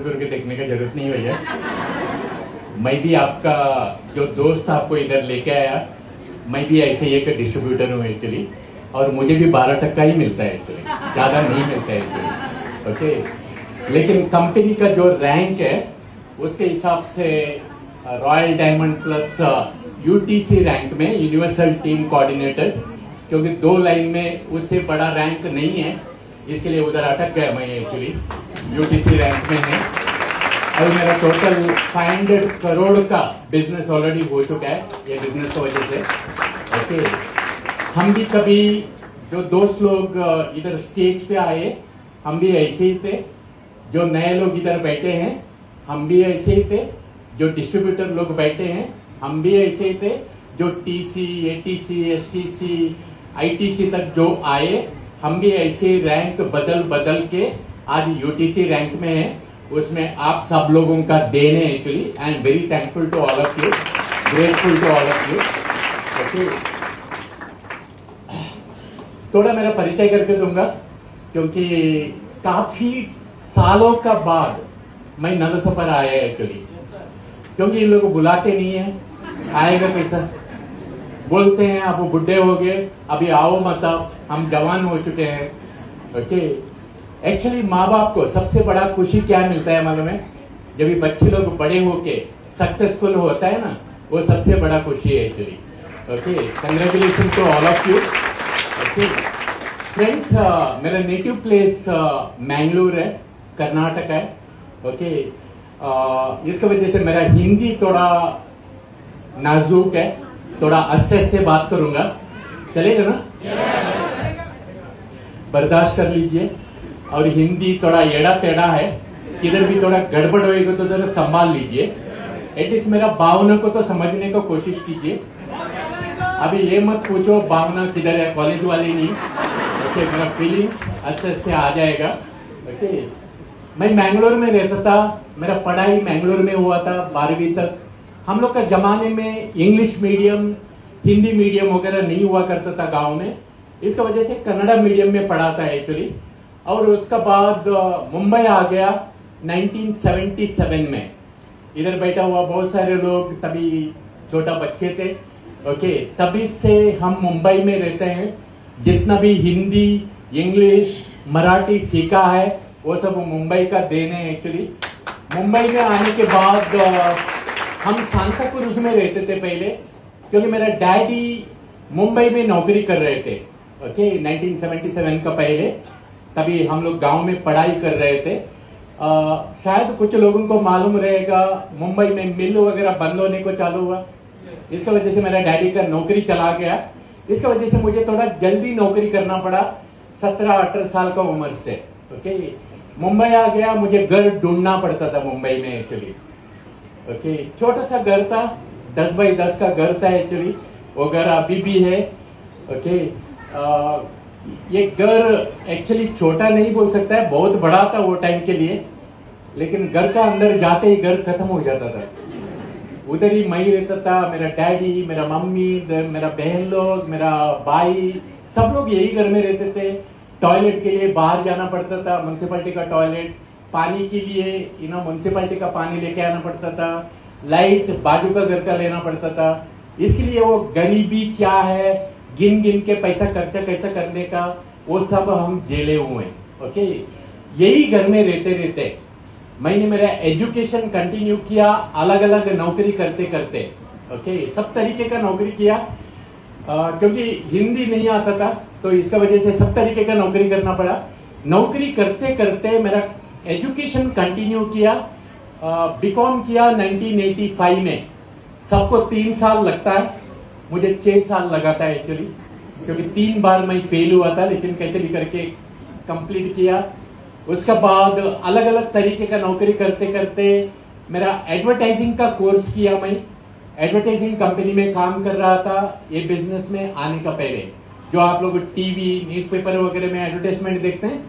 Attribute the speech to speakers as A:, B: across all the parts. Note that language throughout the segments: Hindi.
A: घूर के देखने का जरूरत नहीं भैया। मैं भी आपका जो दोस्त आपको इधर लेके आया, मैं भी ऐसे ही एक डिस्ट्रीब्यूटर हूँ एक्चुअली, और मुझे भी 12% ही मिलता है एक्चुअली, ज़्यादा नहीं मिलता है एक्चुअली। ओके, लेकिन कंपनी का जो रैंक है उसके हिसाब से royal diamond plus UTC rank में यूनिवर्सल टीम कोऑर्डिनेटर, क्योंकि 2 लाइन में उससे बड़ा रैंक नहीं है, इसके लिए उधर अटक गया मैं एक्चुअली, यूटीसी रैंक में है। और मेरा टोटल 500 करोड़ का बिजनेस ऑलरेडी हो चुका है ये बिजनेस की वजह से। ओके, हम भी कभी जो दोस्त लोग इधर स्टेज पे आए, हम भी ऐसे ही थे। जो नए लोग इधर बैठे हैं हम भी ऐसे ही थे। जो डिस्ट्रीब्यूटर लोग बैठे हैं हम भी ऐसे ही थे। जो टीसी, एटीसी, एसटीसी, आईटीसी तक जो आए, हम भी ऐसे रैंक बदल बदल के आज यूटीसी रैंक में है। उसमें आप सब लोगों का देन है actually. I am very thankful to all of you, grateful to all of you. Okay, थोड़ा मेरा परिचय करके दूंगा, क्योंकि काफी सालों का बाद मैं नदसों पर आया एक्चुअली, क्योंकि इन लोग बुलाते नहीं है, आएगा कैसा, बोलते हैं आप बुढ़े हो गए अभी आओ मत, हम जवान हो चुके हैं। ओके, एक्चुअली माँ बाप को सबसे बड़ा खुशी क्या मिलता है मालूम है? जब ये बच्चे लोग बड़े होके सक्सेसफुल होता है ना, वो सबसे बड़ा खुशी है actually. Okay, congratulation to all of you. Okay friends, मेरा नेटिव प्लेस मैंगलोर है, कर्नाटक है। ओके, इसकी वजह से मेरा हिंदी थोड़ा नाजुक है, थोड़ा आस्ते आस्ते बात करूंगा, चलेगा ना? बर्दाश्त कर लीजिए। और हिंदी थोड़ा एड़ा टेढ़ा है, किधर भी थोड़ा गड़बड़ होएगा तो जरा संभाल लीजिए। एटलीस्ट मेरा भावना को तो समझने को कोशिश कीजिए। अभी ये मत पूछो भावना किधर है, कॉलेज वाले नहीं। ओके, मेरा फीलिंग्स आस्ते आस्ते आ जाएगा। ओके, मैं मैंगलोर में रहता था, मेरा पढ़ाई मैंगलोर में हुआ था 12वीं तक। हम लोग का जमाने में इंग्लिश मीडियम, हिंदी मीडियम वगैरह नहीं हुआ करता था गांव में, इसका वजह से कन्नड़ा मीडियम में पढ़ा था एक्चुअली। और उसका बाद मुंबई आ गया 1977 में। इधर बैठा हुआ बहुत सारे लोग तभी छोटा बच्चे थे। ओके, तभी से हम मुंबई में रहते हैं। जितना भी हिंदी, इंग्लिश, मराठी सीखा है वो सब मुंबई का देन है एक्चुअली। मुंबई में आने के बाद हम सांता क्रूज में रहते थे पहले, क्योंकि मेरा डैडी मुंबई में नौकरी कर रहे थे। ओके, 1977 का पहले, तभी हम लोग गांव में पढ़ाई कर रहे थे। शायद कुछ लोगों को मालूम रहेगा, मुंबई में मिल वगैरह बंद होने को चालू हुआ, इसकी वजह से मेरा डैडी का नौकरी चला गया। इसकी वजह से मुझे थोड़ा जल्दी नौकरी करना पड़ा 17-18 साल का उम्र से। ओके, मुंबई आ गया, मुझे घर ढूंढना पड़ता था मुंबई में एक्चुअली। ओके, छोटा सा घर था, 10 बाई 10 का घर था एक्चुअली, वो घर अभी भी है। ओके, ये घर एक्चुअली छोटा नहीं बोल सकता है, बहुत बड़ा था वो टाइम के लिए, लेकिन घर का अंदर जाते ही घर खत्म हो जाता था। उधर ही मैं रहता था, मेरा डैडी, मेरा मम्मी, मेरा बहन लोग, मेरा भाई, सब लोग यही घर में रहते थे। टॉयलेट के लिए बाहर जाना पड़ता था, म्युनिसिपैलिटी का टॉयलेट। पानी के लिए म्युनिसिपैलिटी का पानी लेके आना पड़ता था। लाइट बाजू का घर का लेना पड़ता था। इसके लिए वो गरीबी क्या है, गिन गिन के पैसा खर्चा कैसा करने का, वो सब हम झेले हुए हैं। ओके, यही घर में रहते रहते मैंने मेरा एजुकेशन कंटिन्यू किया, अलग अलग नौकरी करते करते। ओके, सब तरीके का नौकरी किया, क्योंकि हिंदी नहीं आता था तो इसका वजह से सब तरीके का नौकरी करना पड़ा। नौकरी करते करते मेरा एजुकेशन कंटिन्यू किया। बीकॉम किया 1985 में। सबको 3 साल लगता है, मुझे 6 साल लगा था एक्चुअली, क्योंकि 3 बार मैं फेल हुआ था, लेकिन कैसे भी करके कंप्लीट किया। उसके बाद अलग अलग तरीके का नौकरी करते करते मेरा एडवर्टाइजिंग का कोर्स किया। मैं एडवर्टाइजिंग कंपनी में काम कर रहा था ये बिजनेस में आने का पहले। जो आप लोग टीवी, न्यूज़पेपर वगैरह में एडवर्टाइजमेंट देखते हैं,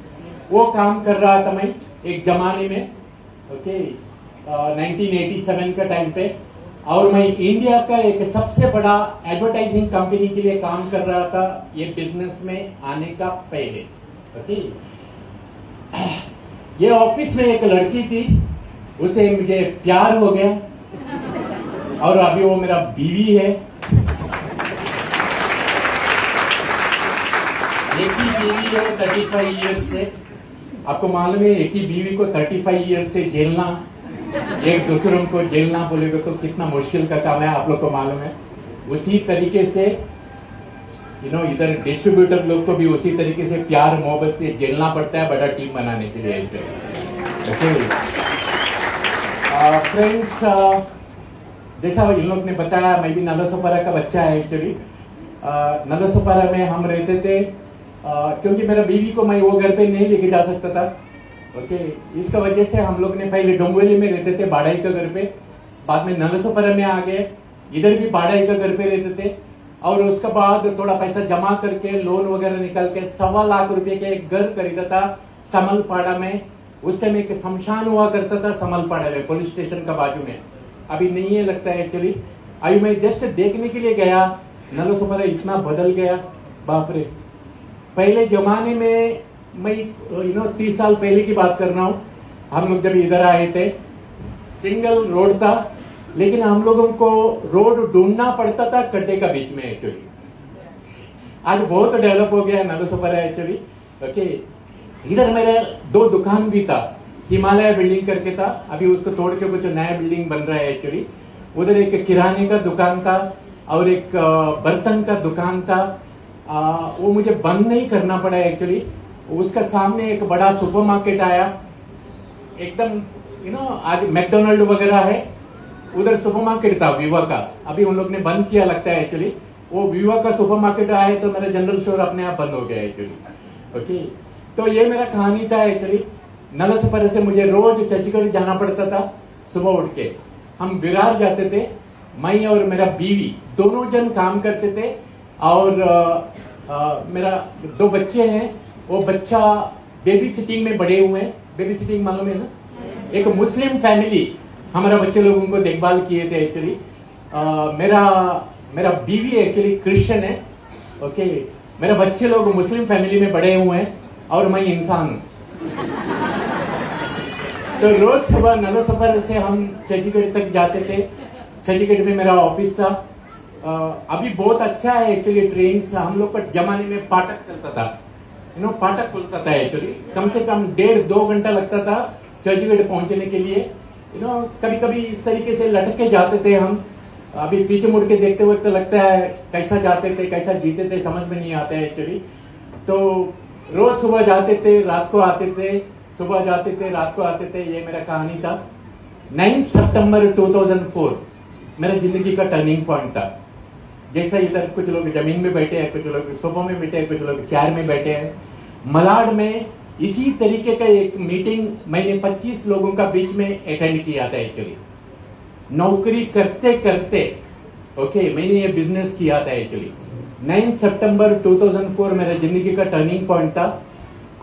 A: वो काम कर रहा था मैं एक जमाने में। ओके, 1987 का टाइम पे। और मैं इंडिया का एक सबसे बड़ा एडवर्टाइजिंग कंपनी के लिए काम कर रहा था ये बिजनेस में आने का पहले। ओके, ये ऑफिस में एक लड़की थी, उसे मुझे प्यार हो गया और अभी वो मेरा बीवी है। एक ही बीवी है 35 ईयर्स से। आपको मालूम है एक ही बीवी को 35 ईयर्स से झेलना, एक दूसरों को झेलना बोलेगा तो कितना मुश्किल का काम है, आप लोग को मालूम है। उसी तरीके से इधर डिस्ट्रीब्यूटर लोग को भी उसी तरीके से प्यार मोहब्बत से झेलना पड़ता है बड़ा टीम बनाने के लिए। फ्रेंड्स, जैसा इन लोग ने बताया, मैं भी नालासोपारा का बच्चा है एक्चुअली। नालासोपारा में हम रहते थे क्योंकि मेरा बीवी को मैं वो घर पे नहीं लेके जा सकता था। ओके, इसका वजह से हम लोग ने पहले डोंगवेली में रहते थे बाड़ाई का घर पे, बाद में नालासोपारा में आ गए, इधर भी बाड़ाई का घर पे रहते थे। और उसके बाद थोड़ा पैसा जमा करके लोन वगैरह निकाल के 1.25 लाख रुपए के एक घर खरीदा था समलपाड़ा में। उस टाइम एक शमशान हुआ करता था समलपाड़ा में, पुलिस स्टेशन का बाजू में। अभी नहीं है लगता है एक्चुअली। अभी मैं जस्ट देखने के लिए गया, नालासोपारा इतना बदल गया, बाप रे। पहले जमाने में मैं 30 साल पहले की बात कर रहा हूँ, हम लोग जब इधर आए थे सिंगल रोड था, लेकिन हम लोगों को रोड ढूंढना पड़ता था गड्ढे का बीच में एक्चुअली। आज बहुत डेवलप हो गया नालासोपारा एक्चुअली। ओके, इधर मेरे 2 दुकान भी था, हिमालय बिल्डिंग करके था, अभी उसको तोड़ के कुछ नया बिल्डिंग बन रहा है एक्चुअली। उधर एक किराने का दुकान था और एक बर्तन का दुकान था। वो मुझे बंद नहीं करना पड़ा एक्चुअली। उसका सामने एक बड़ा सुपरमार्केट आया, एकदम आज मैकडोनल्ड वगैरह है, उधर सुपरमार्केट था विवा का। अभी उन लोग ने बंद किया लगता है एक्चुअली। वो विवा का सुपरमार्केट आया तो मेरा जनरल स्टोर अपने आप बंद हो गया एक्चुअली। ओके, तो ये मेरा कहानी था एक्चुअली। नालासोपारा से मुझे रोज चर्चगढ़ जाना पड़ता था सुबह उठ के। हम विरार जाते थे, मैं और मेरा बीवी दोनों जन काम करते थे। और मेरा 2 बच्चे हैं, वो बच्चा बेबी सिटिंग में बड़े हुए हैं। बेबी सिटिंग मालूम है ना, एक मुस्लिम फैमिली हमारा बच्चे लोगों को देखभाल किए थे एक्चुअली। मेरा बीवी एक्चुअली क्रिश्चियन है। ओके, मेरे बच्चे लोग मुस्लिम फैमिली में बड़े हुए हैं और मैं इंसान हूं। तो रोज सुबह नालासोपारा से हम चंडीगढ़ तक जाते थे। चंडीगढ़ में मेरा ऑफिस था। अभी बहुत अच्छा है एक्चुअली। ट्रेन हम लोग का जमाने में फाटक चलता था, फाटक खुलता था एक्चुअली। कम से कम 1.5-2 घंटा लगता था चंडीगढ़ पहुंचने के लिए। कभी कभी इस तरीके से लटक के जाते थे हम। अभी पीछे मुड़ के देखते वक्त लगता है कैसा जाते थे, कैसा जीते थे, समझ में नहीं आता है एक्चुअली। तो रोज सुबह जाते थे, रात को आते थे, सुबह जाते थे, रात को आते थे। ये मेरा कहानी था। 9 सितंबर 2004 मेरा जिंदगी का टर्निंग पॉइंट था। जैसा इधर कुछ लोग जमीन में बैठे हैं, कुछ लोग सोफा में बैठे हैं, कुछ लोग चेयर में बैठे हैं। मलाड में इसी तरीके का एक मीटिंग मैंने 25 लोगों का बीच में अटेंड किया था एक्चुअली। नौकरी करते करते ओके मैंने ये बिजनेस किया था एक्चुअली। 9 सितंबर 2004 मेरा जिंदगी का टर्निंग पॉइंट था।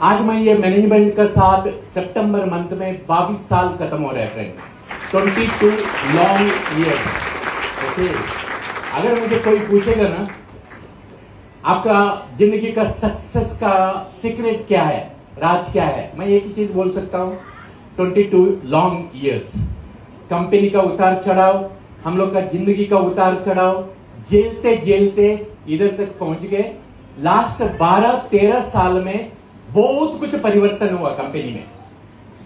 A: आज मैं ये मैनेजमेंट का साथ सितंबर मंथ में 22 साल खत्म हो रहा है फ्रेंड्स। 22 long years. ओके, अगर मुझे कोई पूछेगा ना आपका जिंदगी का सक्सेस का सीक्रेट क्या है, राज क्या है, मैं एक ही चीज बोल सकता हूं, 22 लॉन्ग ईयर्स। कंपनी का उतार चढ़ाव, हम लोग का जिंदगी का उतार चढ़ाव, झेलते झेलते इधर तक पहुंच गए। लास्ट 12-13 साल में बहुत कुछ परिवर्तन हुआ कंपनी में।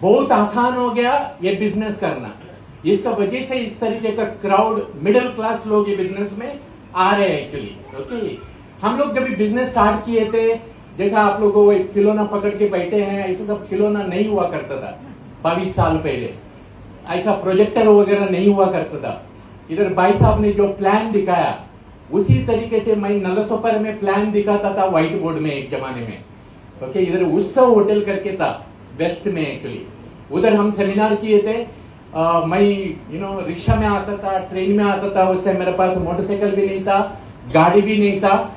A: बहुत आसान हो गया ये बिजनेस करना। इसका वजह से इस तरीके का क्राउड, मिडिल क्लास लोग ये बिजनेस में आ रहे हैं एक्चुअली। ओके, हम लोग जब बिजनेस स्टार्ट किए थे, जैसा आप लोग को एक खिलौना पकड़ के बैठे हैं, ऐसा सब खिलौना नहीं हुआ करता था 22 साल पहले। ऐसा प्रोजेक्टर वगैरह नहीं हुआ करता था। इधर भाई साहब ने जो प्लान दिखाया उसी तरीके से मैं नालासोपारा में प्लान दिखाता था व्हाइट बोर्ड में एक जमाने में। ओके, इधर उत्सव होटल करके था वेस्ट में एक्चुअली। उधर हम सेमिनार किए थे। मैं रिक्शा में आता था, ट्रेन में आता था। उस टाइम मेरे पास मोटरसाइकिल भी नहीं था, गाड़ी भी नहीं था।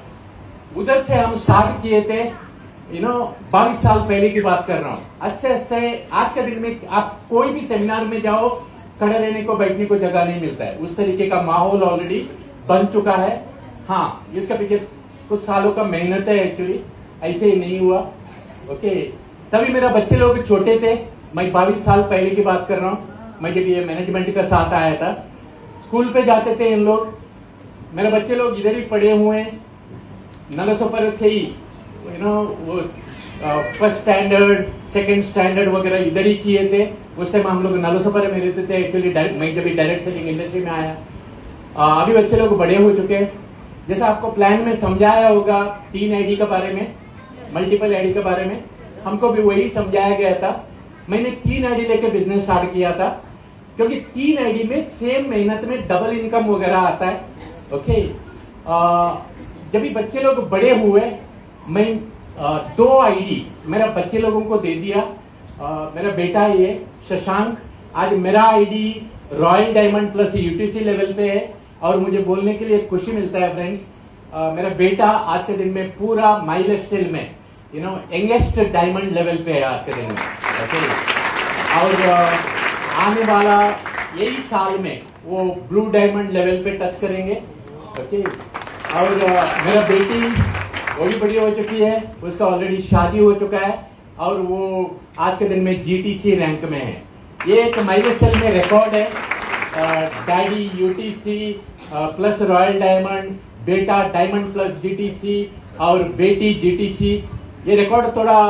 A: उधर से हम स्टार्ट किए थे। 22 साल पहले की बात कर रहा हूँ। आस्ते आस्ते आज के दिन में आप कोई भी सेमिनार में जाओ, खड़े रहने को, बैठने को जगह नहीं मिलता है। उस तरीके का माहौल ऑलरेडी बन चुका है। हाँ, इसका पीछे कुछ सालों का मेहनत है एक्चुअली, ऐसे ही नहीं हुआ। ओके, तभी मेरा बच्चे लोग छोटे थे। मैं 22 साल पहले की बात कर रहा हूँ। मैं जब ये मैनेजमेंट का साथ आया था, स्कूल पे जाते थे इन लोग, मेरे बच्चे लोग इधर ही पढ़े हुए हैं, नलसोपर से ही वो फर्स्ट स्टैंडर्ड सेकंड स्टैंडर्ड वगैरह इधर ही किए थे। उस टाइम हम लोग नलसोपर में रहते थे एक्चुअली। मैं जब डायरेक्ट सेलिंग इंडस्ट्री में आया, अभी बच्चे लोग बड़े हो चुके हैं। जैसा आपको प्लान में समझाया होगा 3 आईडी के बारे में, मल्टीपल आईडी के बारे में, हमको भी वही समझाया गया था। मैंने 3 आईडी लेके बिजनेस स्टार्ट किया था, क्योंकि 3 आईडी में सेम मेहनत में डबल इनकम वगैरह आता है। ओके, जब भी बच्चे लोग बड़े हुए, मैं 2 आईडी मेरा बच्चे लोगों को दे दिया। मेरा बेटा ये शशांक, आज मेरा ID royal diamond plus UTC level पे है, और मुझे बोलने के लिए खुशी मिलता है फ्रेंड्स, मेरा बेटा आज के दिन में पूरा माइलस्टाइल में यंगेस्ट डायमंड लेवल पे है आज के दिन में। ओके, और आने वाला यही साल में वो ब्लू डायमंड लेवल पे टच करेंगे। ओके, और मेरा बेटी वो भी बड़ी हो चुकी है, उसका ऑलरेडी शादी हो चुका है, और वो आज के दिन में जीटीसी रैंक में है। ये एक माइलस्टाइल में रिकॉर्ड है, daddy UTC plus royal diamond, बेटा डायमंड प्लस जीटीसी और बेटी जीटीसी। ये रिकॉर्ड थोड़ा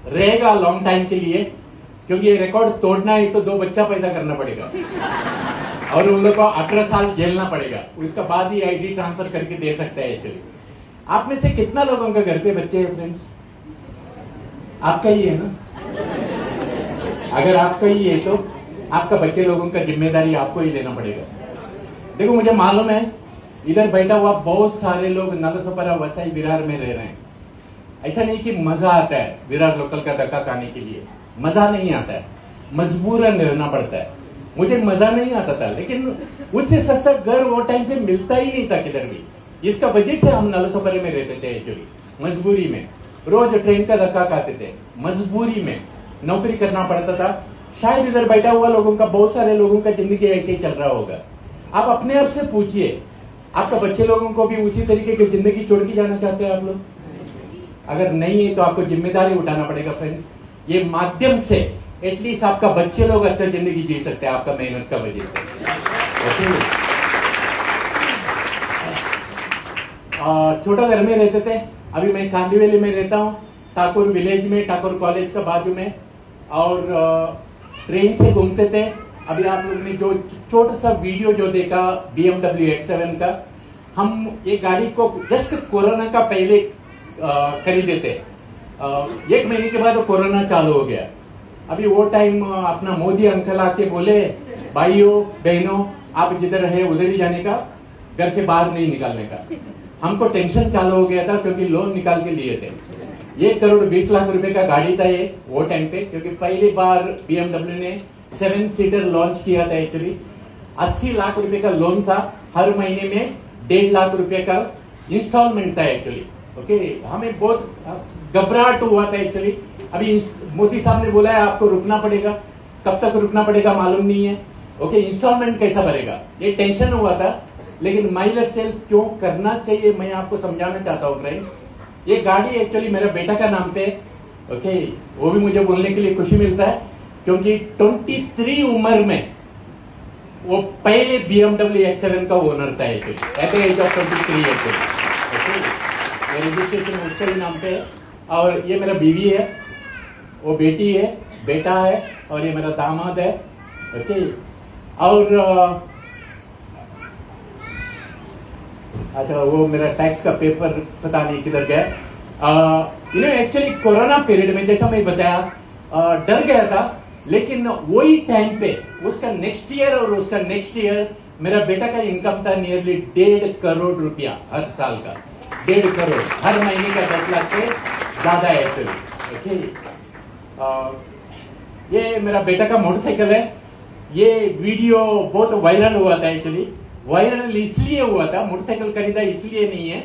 A: रहेगा लॉन्ग टाइम के लिए, क्योंकि ये रिकॉर्ड तोड़ना है तो 2 बच्चा पैदा करना पड़ेगा और उन लोग को 18 साल झेलना पड़ेगा, उसका बाद ही आईडी ट्रांसफर करके दे सकते हैं। एक्चुअली आप में से कितना लोगों का घर पे बच्चे हैं फ्रेंड्स? आपका ही है ना? अगर आपका ही है तो आपका बच्चे लोगों का जिम्मेदारी आपको ही लेना पड़ेगा। देखो, मुझे मालूम है इधर बैठा हुआ बहुत सारे लोग नलसोपरा वसई विरार में रह रहे हैं। ऐसा नहीं कि मजा आता है विरार लोकल का धक्का खाने के लिए, मजा नहीं आता है, मजबूरन रहना पड़ता है। मुझे मजा नहीं आता था, लेकिन उससे सस्ता घर वो टाइम पे मिलता ही नहीं था किधर भी। इसका वजह से हम नलसोपरे में रहते थे एक्चुअली, मजबूरी में। रोज ट्रेन का धक्का खाते थे, मजबूरी में नौकरी करना पड़ता था। शायद इधर बैठा हुआ लोगों का, बहुत सारे लोगों का जिंदगी ऐसे ही चल रहा होगा। आप अपने आप से पूछिए, आपका बच्चे लोगों को भी उसी तरीके की जिंदगी छोड़ के जाना चाहते हैं आप लोग? अगर नहीं है तो आपको जिम्मेदारी उठाना पड़ेगा फ्रेंड्स। ये माध्यम से एटलीस्ट आपका बच्चे लोग अच्छा जिंदगी जी सकते हैं आपका मेहनत का वजह से। छोटा घर में रहते थे, अभी मैं कांदीवली में रहता हूँ, ठाकुर विलेज में, ठाकुर कॉलेज का बाजू में, और ट्रेन से घूमते थे। अभी आप लोग ने जो छोटा सा वीडियो जो देखा BMW X7 का, हम ये गाड़ी को जस्ट कोरोना का पहले खरीदे थे। 1 महीने के बाद कोरोना चालू हो गया। अभी वो टाइम अपना मोदी अंकल आके बोले, भाइयों बहनों आप जिधर है उधर ही जाने का, घर से बाहर नहीं निकालने का। हमको टेंशन चालू हो गया था, क्योंकि लोन निकाल के लिए थे। 1 करोड़ 20 लाख रुपए का गाड़ी था ये वो टाइम पे, क्योंकि पहली बार BMW ने 7 सीटर लॉन्च किया था। एक्चुअली 80 लाख रुपए का लोन था, हर महीने में 1.5 लाख रुपए का इंस्टॉलमेंट था एक्चुअली। ओके, हमें बहुत घबराहट हुआ था एक्चुअली। अभी मोदी साहब ने बोला है आपको रुकना पड़ेगा, कब तक रुकना पड़ेगा मालूम नहीं है। ओके, इंस्टॉलमेंट कैसा भरेगा, ये टेंशन हुआ था। लेकिन माइलस्टाइल क्यों करना चाहिए मैं आपको समझाना चाहता हूँ फ्रेंड्स। ये गाड़ी एक्चुअली मेरा बेटा का नाम पे, ओके, वो भी मुझे बोलने के लिए खुशी मिलता है, क्योंकि 23 उम्र में वो पहले BMW X7 का ओनर था at the age of 23 registration उसके ही नाम पे है। और ये मेरा बीवी है, वो बेटी है, बेटा है, और ये मेरा दामाद है। ओके, और अच्छा वो मेरा टैक्स का पेपर पता नहीं किधर गया। एक्चुअली कोरोना पीरियड में जैसा मैं बताया, डर गया था, लेकिन वही टाइम पे उसका नेक्स्ट ईयर और उसका नेक्स्ट ईयर मेरा बेटा का इनकम था नियरली 1.5 करोड़ रुपया हर साल का। 1.5 करोड़ हर महीने का 10 लाख से ज्यादा है एक्चुअली। ओके, ये मेरा बेटा का मोटरसाइकिल है। ये वीडियो बहुत वायरल हुआ था एक्चुअली। वायरल इसलिए हुआ था, मोटरसाइकिल खरीदा इसलिए नहीं है,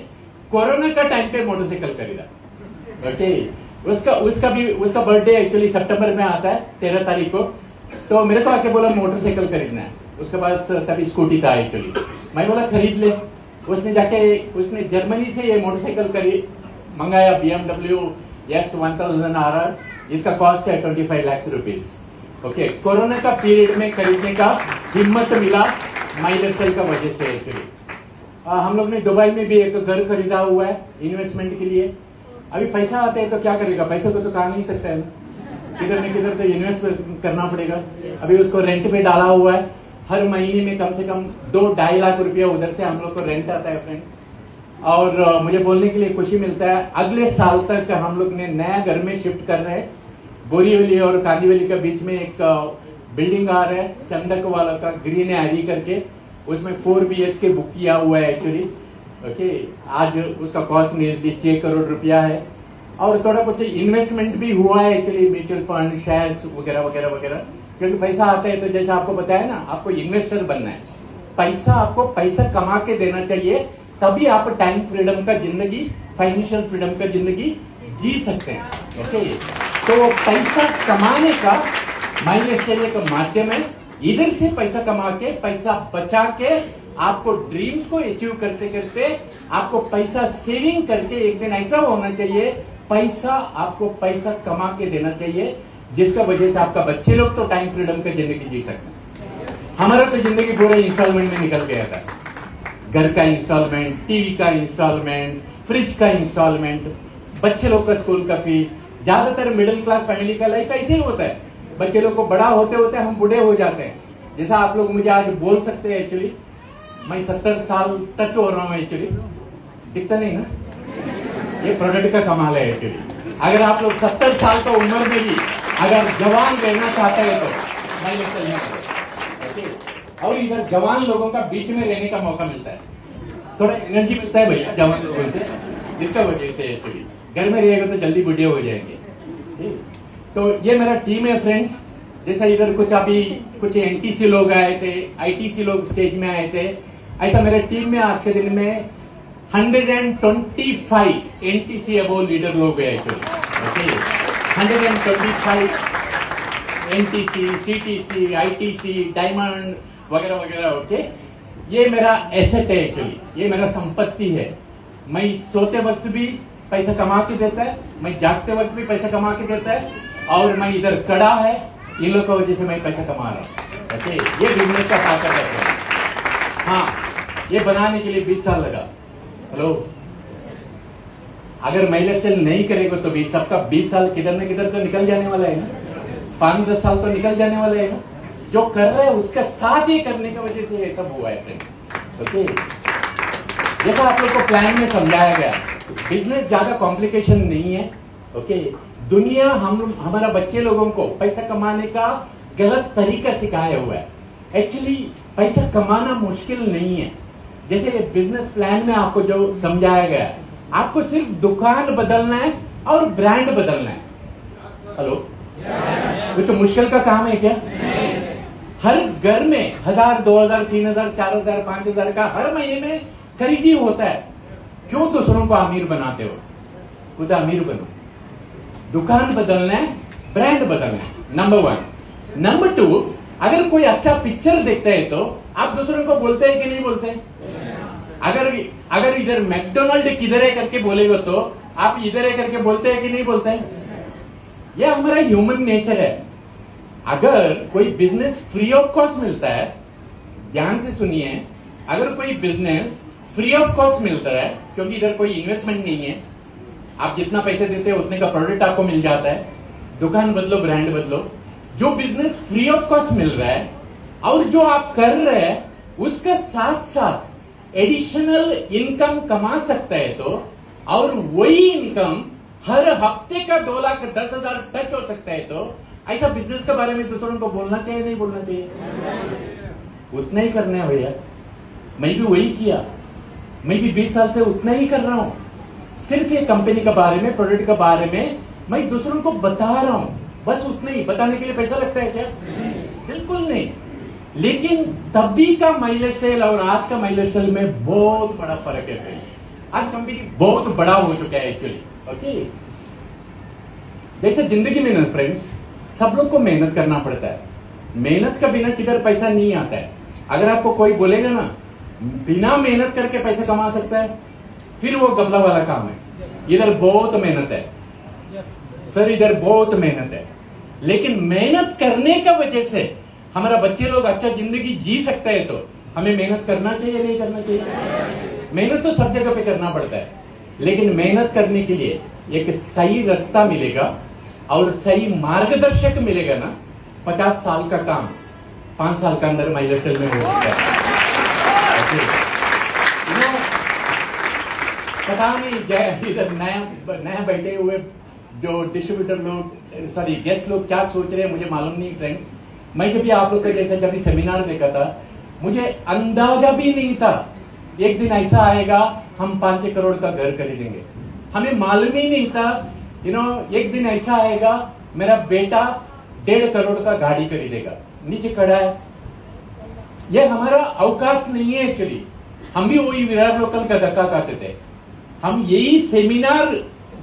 A: कोरोना का टाइम पे मोटरसाइकिल खरीदा। ओके, उसका बर्थडे एक्चुअली सितंबर में आता है 13 तारीख को। तो मेरे को आके बोला मोटरसाइकिल खरीदना है, उसके पास तभी स्कूटी था एक्चुअली। मैं बोला खरीद ले। उसने जर्मनी से ये मोटरसाइकिल मंगाया BMW S1000 RR। इसका कॉस्ट है 25 लाख रुपीज। ओके, कोरोना का पीरियड में खरीदने का हिम्मत मिला माइलस्टाइल का वजह से एक्चुअली। हम लोग ने दुबई में भी एक घर खरीदा हुआ है इन्वेस्टमेंट के लिए। अभी पैसा आता है तो क्या करेगा, पैसे को तो खा नहीं सकता है ना, किधर न किधर तो इन्वेस्ट करना पड़ेगा। अभी उसको रेंट में डाला हुआ है, हर महीने में कम से कम 2-2.5 लाख रुपया उधर से हम लोग को रेंट आता है फ्रेंड्स। और मुझे बोलने के लिए खुशी मिलता है अगले साल तक हम लोग ने नया घर में शिफ्ट कर रहे हैं। बोरीवली और कांदीवली के बीच में एक बिल्डिंग आ रहा है चंदक वाला का, ग्रीन एरी करके, उसमें 4 BHK बुक किया हुआ है एक्चुअली। ओके, आज उसका कॉस्ट नियरली 6 करोड़ रुपया है। और थोड़ा कुछ इन्वेस्टमेंट भी हुआ है एक्चुअली, म्यूचुअल फंड, शेयर्स वगैरह वगैरह वगैरह। क्योंकि पैसा आता है तो जैसे आपको बताया ना, आपको इन्वेस्टर बनना है। पैसा आपको पैसा कमा के देना चाहिए, तभी आप टाइम फ्रीडम का जिंदगी, फाइनेंशियल फ्रीडम का जिंदगी जी सकते हैं। ओके, तो पैसा कमाने का माइलस्टाइल एक माध्यम है। इधर से पैसा कमा के, पैसा बचा के, आपको ड्रीम्स को अचीव करते करते आपको पैसा सेविंग करके एक दिन ऐसा होना चाहिए, पैसा आपको पैसा कमा के देना चाहिए, जिसका वजह से आपका बच्चे लोग तो टाइम फ्रीडम का जिंदगी जी सकते हैं। हमारा तो जिंदगी पूरा इंस्टॉलमेंट में निकल गया था। घर का इंस्टॉलमेंट, टीवी का इंस्टॉलमेंट, फ्रिज का इंस्टॉलमेंट, बच्चे लोग का स्कूल का फीस। ज्यादातर मिडिल क्लास फैमिली का लाइफ ऐसे ही होता है। बच्चे लोग को बड़ा होते होते हम बूढ़े हो जाते हैं। जैसा आप लोग मुझे आज बोल सकते हैं एक्चुअली, मैं 70 साल टच हो रहा हूँ एक्चुअली, दिखता नहीं ना, ये प्रोडक्ट का कमाल है एक्चुअली। अगर आप लोग 70 साल का उम्र में भी अगर जवान रहना चाहते हैं तो माइलस्टाइल ओके। और इधर जवान लोगों का बीच में रहने का मौका मिलता है, थोड़ा एनर्जी मिलता है भैया जवान लोगों से, जिसका वजह से एक्चुअली घर में रहेगा तो जल्दी बूढ़े हो जाएंगे। तो ये मेरा टीम है फ्रेंड्स। जैसा इधर कुछ एनटीसी लोग आए थे, आईटीसी लोग स्टेज में आए थे, ऐसा मेरे टीम में आज के दिन में 125 एनटीसी अबोव लीडर लोग हैं actually. Okay, 125 NTC, CTC, ITC, diamond वगैरह वगैरह। ओके, ये मेरा एसेट है एक्चुअली, ये मेरा संपत्ति है। मैं सोते वक्त भी पैसा कमा के देता है, मैं जागते वक्त भी पैसा कमा के देता है, और मैं इधर कड़ा है, इन लोगों की वजह से मैं पैसा कमा रहा हूँ। ओके, ये बिजनेस का ताकत है। हाँ, ये बनाने के लिए 20 साल लगा। हेलो, अगर माइलस्टाइल नहीं करेगा तो भी सबका 20 साल किधर न किधर तो निकल जाने वाला है ना, 5-10 साल तो निकल जाने वाले है ना। जो कर रहे हैं उसका साथ ही करने की वजह से ये सब हुआ है फ्रेंड। ओके, जैसा आप लोग को प्लान में समझाया गया, बिजनेस ज्यादा कॉम्प्लिकेशन नहीं है। ओके, दुनिया हमारा बच्चे लोगों को पैसा कमाने का गलत तरीका सिखाया हुआ है। एक्चुअली पैसा कमाना मुश्किल नहीं है। जैसे बिजनेस प्लान में आपको जो समझाया गया, आपको सिर्फ दुकान बदलना है और ब्रांड बदलना है। हेलो, ये तो मुश्किल का काम है क्या? हर घर में 1000, 2000, 3000, 4000, 5000 का हर महीने में खरीदी होता है। क्यों दूसरों को अमीर बनाते हो? खुद अमीर बनो। दुकान बदलना है, ब्रांड बदलना है, नंबर 1। नंबर 2, अगर कोई अच्छा पिक्चर देखते हैं तो आप दूसरों को बोलते हैं कि नहीं बोलते हैं? अगर इधर मैकडोनाल्ड किधर है करके बोलेगा तो आप इधर है करके बोलते हैं कि नहीं बोलते हैं? यह हमारा ह्यूमन नेचर है। अगर कोई बिजनेस फ्री ऑफ कॉस्ट मिलता है, ध्यान से सुनिए, अगर कोई बिजनेस फ्री ऑफ कॉस्ट मिलता है, क्योंकि इधर कोई इन्वेस्टमेंट नहीं है, आप जितना पैसे देते हैं उतने का प्रोडक्ट आपको मिल जाता है, दुकान बदलो, ब्रांड बदलो। जो बिजनेस फ्री ऑफ कॉस्ट मिल रहा है और जो आप कर रहे हैं उसका साथ साथ एडिशनल इनकम कमा सकता है तो, और वही इनकम हर हफ्ते का 2,10,000 टच हो सकता है तो, ऐसा बिजनेस के बारे में दूसरों को बोलना चाहिए नहीं बोलना चाहिए? उतना ही करना है भैया। मैं भी वही किया, मैं भी 20 साल से उतना ही कर रहा हूं। सिर्फ ये कंपनी के बारे में, प्रोडक्ट के बारे में मैं दूसरों को बता रहा हूं, बस उतना ही। बताने के लिए पैसा लगता है क्या? बिल्कुल नहीं। लेकिन तभी का माइलस्टाइल और आज का माइलस्टाइल में बहुत बड़ा फर्क है। आज कंपनी बहुत बड़ा हो चुका है एक्चुअली। ओके, जैसे जिंदगी में ना फ्रेंड्स, सब लोग को मेहनत करना पड़ता है। मेहनत का बिना किधर पैसा नहीं आता है। अगर आपको कोई बोलेगा ना बिना मेहनत करके पैसा कमा सकता है, फिर वो गबला वाला काम है। इधर बहुत मेहनत है सर, इधर बहुत मेहनत है। लेकिन मेहनत करने का वजह से हमारा बच्चे लोग अच्छा जिंदगी जी सकते हैं, तो हमें मेहनत करना चाहिए नहीं करना चाहिए? मेहनत तो सब जगह पे करना पड़ता है, लेकिन मेहनत करने के लिए एक सही रास्ता मिलेगा और सही मार्गदर्शक मिलेगा ना, 50 साल का काम 5 साल के अंदर माइलस्टोन में हो सकता है। पता नहीं इधर नया बैठे हुए जो डिस्ट्रीब्यूटर लोग, सॉरी गेस्ट लोग क्या सोच रहे हैं मुझे मालूम नहीं फ्रेंड्स। मैं जब भी आप लोग का जैसा जब भी सेमिनार देखा था, मुझे अंदाजा भी नहीं था एक दिन ऐसा आएगा हम 5 करोड़ का घर खरीदेंगे। हमें मालूम ही नहीं था एक दिन ऐसा आएगा मेरा बेटा 1.5 करोड़ का गाड़ी खरीदेगा, नीचे खड़ा है। यह हमारा औकात नहीं है एक्चुअली। हम भी वही विराट लोकल का धक्का खाते थे। हम यही सेमिनार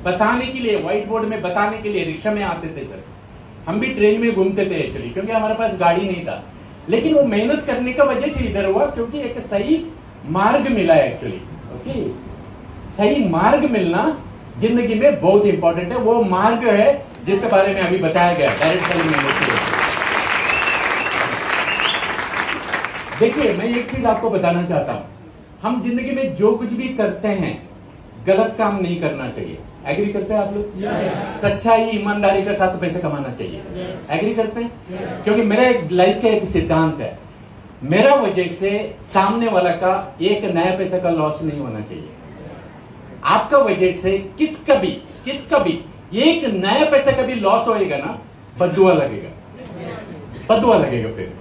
A: बताने के लिए, व्हाइट बोर्ड में बताने के लिए रिक्शा में आते थे सर। हम भी ट्रेन में घूमते थे एक्चुअली, क्योंकि हमारे पास गाड़ी नहीं था। लेकिन वो मेहनत करने का वजह से इधर हुआ, क्योंकि एक सही मार्ग मिला है एक्चुअली। ओके, सही मार्ग मिलना जिंदगी में बहुत इंपॉर्टेंट है। वो मार्ग है जिसके बारे में अभी बताया गया, डायरेक्ट सेलिंग मैनेजमेंट। देखिए, मैं एक चीज आपको बताना चाहता हूं, हम जिंदगी में जो कुछ भी करते हैं गलत काम नहीं करना चाहिए। एग्री करते हैं आप लोग? yes. सच्चाई ईमानदारी के साथ पैसे कमाना चाहिए। yes. एग्री करते हैं? yes. क्योंकि मेरा एक लाइफ का एक सिद्धांत है, मेरा वजह से सामने वाला का एक नया पैसे का लॉस नहीं होना चाहिए। आपका वजह से किसका भी एक नया पैसे का भी लॉस होएगा ना, बदुआ लगेगा, बदुआ लगेगा फिर।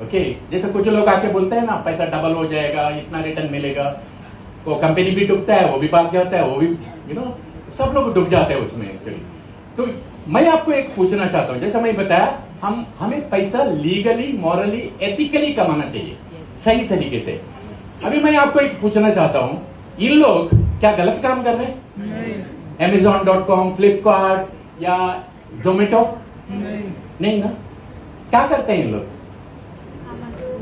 A: ओके, जैसे कुछ लोग आके बोलते हैं ना पैसा डबल हो जाएगा, इतना रिटर्न मिलेगा, तो कंपनी भी डूबता है, वो भी भाग जाता है, वो भी सब लोग डूब जाते हैं उसमें एक्चुअली। तो मैं आपको एक पूछना चाहता हूं, जैसा मैं बताया, हमें पैसा लीगली, मॉरली, एथिकली कमाना चाहिए, सही तरीके से। अभी मैं आपको एक पूछना चाहता हूं, इन लोग क्या गलत काम कर रहे हैं? Amazon.com, फ्लिपकार्ट या जोमेटो? नहीं ना। क्या करते हैं इन लोग?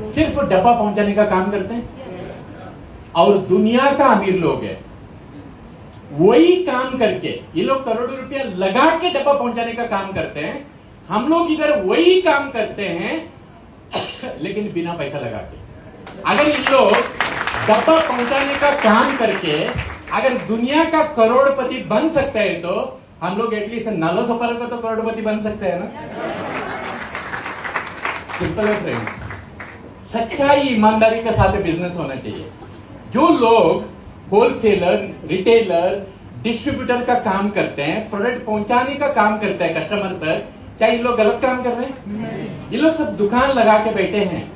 A: सिर्फ डब्बा पहुंचाने का काम करते हैं। और दुनिया का अमीर लोग है, वही काम करके ये लोग करोड़ों रुपया लगा के डब्बा पहुंचाने का काम करते हैं। हम लोग इधर वही काम करते हैं लेकिन बिना पैसा लगा के। अगर इन लोग डब्बा पहुंचाने का काम करके अगर दुनिया का करोड़पति बन सकते हैं, तो हम लोग एटलीस्ट 900 पर का तो करोड़पति बन सकते हैं ना। सिंपल है फ्रेंड्स, सच्चाई ईमानदारी के साथ बिजनेस होना चाहिए। जो लोग होलसेलर, रिटेलर, डिस्ट्रीब्यूटर का काम करते हैं, प्रोडक्ट पहुंचाने का काम करते हैं कस्टमर तक, क्या ये लोग गलत काम कर रहे हैं? ये लोग सब दुकान लगा के बैठे हैं,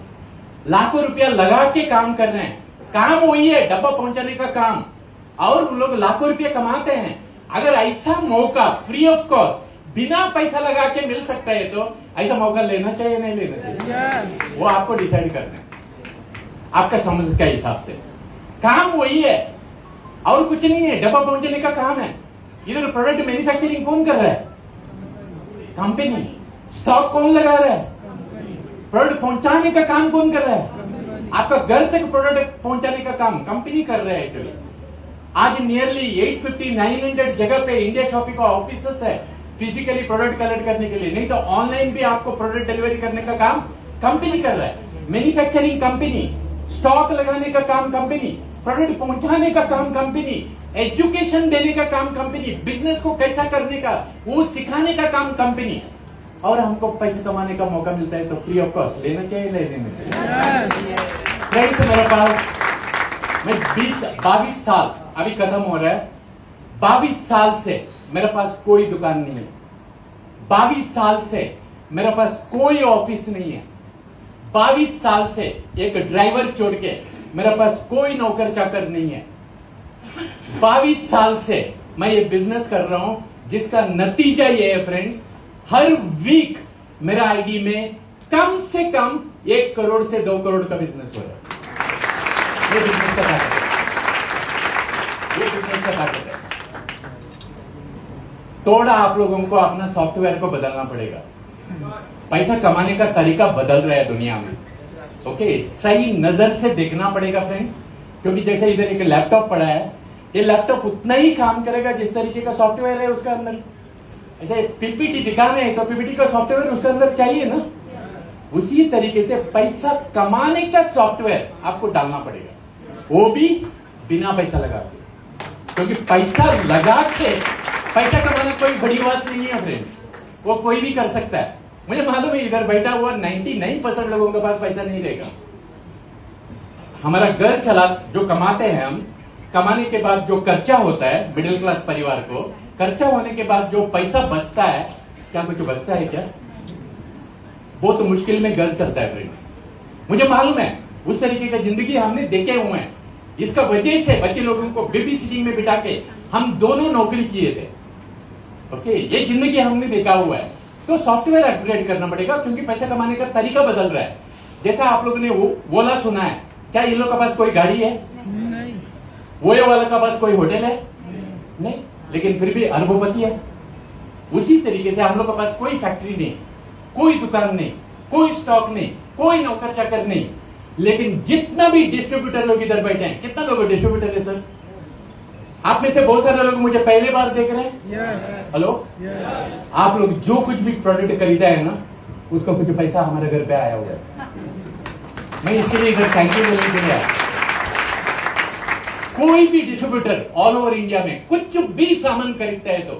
A: लाखों रुपया लगा के काम कर रहे हैं। काम वही है, डब्बा पहुंचाने का काम, और उन लोग लाखों रुपया कमाते हैं। अगर ऐसा मौका फ्री ऑफ कॉस्ट बिना पैसा लगा के मिल सकता है, तो ऐसा मौका लेना चाहिए नहीं लेना चाहिए? वो आपको डिसाइड करना है, आपका समझ के हिसाब से। काम वही है और कुछ नहीं है, डब्बा पहुंचाने का काम है। इधर प्रोडक्ट मैन्युफैक्चरिंग कौन कर रहा है? कंपनी। स्टॉक कौन लगा रहा है? प्रोडक्ट पहुंचाने का काम कौन कर रहा है? आपका घर तक प्रोडक्ट पहुंचाने का काम कंपनी कर रहा है एक्चुअली। आज नियरली 850-900 जगह पे इंडिया शॉपिंग का ऑफिसेस है फिजिकली प्रोडक्ट कलेक्ट करने के लिए, नहीं तो ऑनलाइन भी आपको प्रोडक्ट डिलीवरी करने का काम कंपनी कर रहा है। मैन्युफैक्चरिंग कंपनी, स्टॉक लगाने का काम कंपनी, प्रोडक्ट पहुंचाने का काम कंपनी, एजुकेशन देने का काम कंपनी, बिजनेस को कैसा करने का वो सिखाने का काम कंपनी। और हमको पैसे कमाने का मौका मिलता है तो फ्री ऑफ कॉस्ट लेना चाहिए, ले लेना चाहिए। फ्रेंड्स, मेरे पास मैं 22 साल अभी खत्म हो रहा है, 22 साल से मेरे पास कोई दुकान नहीं है, 22 साल से मेरे पास कोई ऑफिस नहीं है, 22 साल से एक ड्राइवर छोड़ के मेरे पास कोई नौकर चाकर नहीं है। 22 साल से मैं ये बिजनेस कर रहा हूं, जिसका नतीजा ये है फ्रेंड्स, हर वीक मेरा आईडी में कम से कम 1 करोड़ से 2 करोड़ का बिजनेस हो रहा है। ये बिजनेस का ताकत है, ये बिजनेस का ताकत है। थोड़ा आप लोगों को अपना सॉफ्टवेयर को बदलना पड़ेगा। पैसा कमाने का तरीका बदल रहा है दुनिया में। ओके, सही नजर से देखना पड़ेगा फ्रेंड्स, क्योंकि जैसे इधर एक लैपटॉप पड़ा है, ये लैपटॉप उतना ही काम करेगा जिस तरीके का सॉफ्टवेयर है उसका अंदर। ऐसे पीपीटी दिखा रहे हैं तो पीपीटी का सॉफ्टवेयर उसके अंदर चाहिए ना, उसी तरीके से पैसा कमाने का सॉफ्टवेयर आपको डालना पड़ेगा, वो भी बिना पैसा लगा के, क्योंकि पैसा लगा के पैसा कमाना कोई बड़ी बात नहीं है फ्रेंड्स, वो कोई भी कर सकता है। मुझे मालूम है इधर बैठा हुआ 99% लोगों के पास पैसा नहीं रहेगा। हमारा घर चला, जो कमाते हैं हम, कमाने के बाद जो खर्चा होता है मिडिल क्लास परिवार को, खर्चा होने के बाद जो पैसा बचता है, क्या कुछ बचता है क्या? बहुत मुश्किल में घर चलता है फ्रेंड्स। मुझे मालूम है उस तरीके का जिंदगी हमने देखे हुए हैं, जिसका वजह से बच्चे लोगों को बेबी सिटिंग में बिठा के हम दोनों नौकरी किए थे। ओके, ये जिंदगी हमने देखा हुआ है। तो सॉफ्टवेयर अपग्रेड करना पड़ेगा, क्योंकि पैसा कमाने का तरीका बदल रहा है। जैसा आप लोगों ने ओला सुना है, क्या इन लोग के पास कोई गाड़ी है? नहीं। वो वाला का पास कोई होटल है? नहीं, लेकिन फिर भी अरबोपति है। उसी तरीके से हम लोग के पास कोई फैक्ट्री नहीं, कोई दुकान नहीं, कोई स्टॉक नहीं, कोई नौकर चाकर नहीं, लेकिन जितना भी डिस्ट्रीब्यूटर लोग इधर बैठे हैं, कितना लोग डिस्ट्रीब्यूटर है सर? आप में से बहुत सारे लोग मुझे पहली बार देख रहे हैं। हेलो, आप लोग जो कुछ भी प्रोडक्ट खरीदा है ना, उसका कुछ पैसा हमारे घर पे आया हुआ है। मैं इसके लिए इधर थैंक यू बोलने के लिए आया। कोई भी डिस्ट्रीब्यूटर ऑल ओवर इंडिया में कुछ भी सामान खरीदता है तो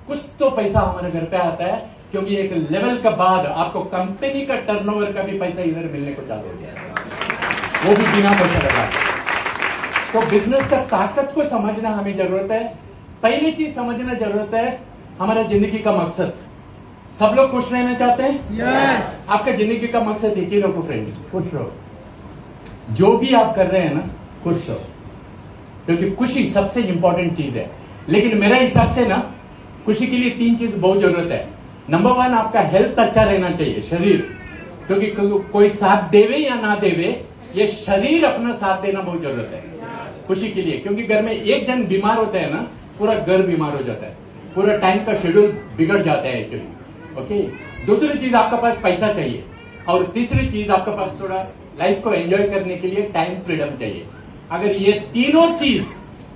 A: कुछ तो पैसा हमारे घर पे आता है, क्योंकि एक लेवल के बाद आपको कंपनी का टर्नओवर का भी पैसा इधर मिलने को चालू हो गया, वो भी बिना पैसा लगा। तो बिजनेस का ताकत को समझना हमें जरूरत है। पहली चीज समझना जरूरत है हमारा जिंदगी का मकसद। सब लोग खुश रहना चाहते हैं? यस। आपका जिंदगी का मकसद एक ही रखो फ्रेंड्स, खुश रहो। जो भी आप कर रहे हैं ना, खुश रहो, क्योंकि खुशी सबसे इंपॉर्टेंट चीज है। लेकिन मेरे हिसाब से ना, खुशी के लिए 3 चीज बहुत जरूरत है। नंबर 1, आपका हेल्थ अच्छा रहना चाहिए, शरीर, क्योंकि कोई साथ देवे या ना देवे, ये शरीर अपना साथ देना बहुत जरूरत है खुशी के लिए। क्योंकि घर में एक जन बीमार होता है ना, पूरा घर बीमार हो जाता है, पूरा टाइम का शेड्यूल बिगड़ जाता है एक्चुअली। ओके, दूसरी चीज आपके पास पैसा चाहिए, और तीसरी चीज आपके पास थोड़ा लाइफ को एंजॉय करने के लिए टाइम फ्रीडम चाहिए। अगर ये तीनों चीज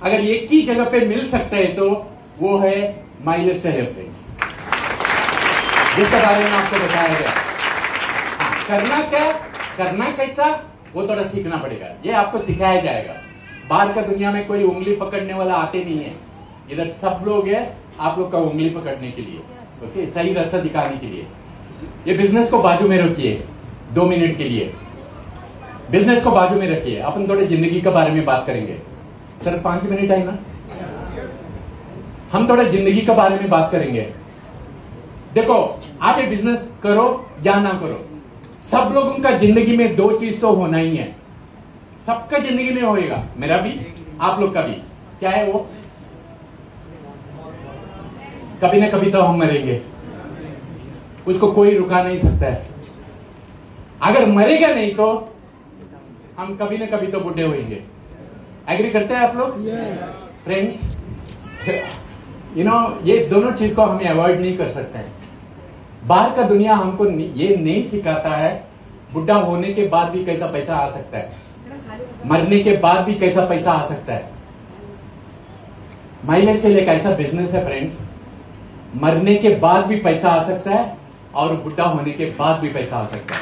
A: अगर एक ही जगह पे मिल सकते हैं तो वो है माई लाइफस्टाइल फ्रेंड्स, जिसके बारे में आपको बताया गया। करना क्या, करना कैसा, वो थोड़ा सीखना पड़ेगा, ये आपको सिखाया जाएगा। बाहर का दुनिया में कोई उंगली पकड़ने वाला आते नहीं है, इधर सब लोग हैं आप लोग का उंगली पकड़ने के लिए, ओके, सही रास्ता दिखाने के लिए। ये बिजनेस को बाजू में रखिए 2 मिनट के लिए, बिजनेस को बाजू में रखिए। अपन थोड़े जिंदगी के बारे में बात करेंगे। सर 5 मिनट है ना, हम थोड़ा जिंदगी के बारे में बात करेंगे। देखो, आप ये बिजनेस करो या ना करो, सब लोगों का जिंदगी में 2 चीज तो होना ही है, सबका जिंदगी में होएगा, मेरा भी आप लोग का भी। क्या है वो? कभी ना कभी तो हम मरेंगे, उसको कोई रुका नहीं सकता है। अगर मरेगा नहीं तो हम कभी ना कभी तो बुढ़े होंगे। एग्री करते हैं आप लोग? फ्रेंड्स, ये दोनों चीज को हमें अवॉइड नहीं कर सकते हैं। बाहर का दुनिया हमको ये नहीं सिखाता है बुढ़ा होने के बाद भी कैसा पैसा आ सकता है, मरने के बाद भी कैसा पैसा आ सकता है। माई लाइफस्टाइल एक ऐसा बिजनेस है फ्रेंड्स, मरने के बाद भी पैसा आ सकता है और बुढ़ा होने के बाद भी पैसा आ सकता है।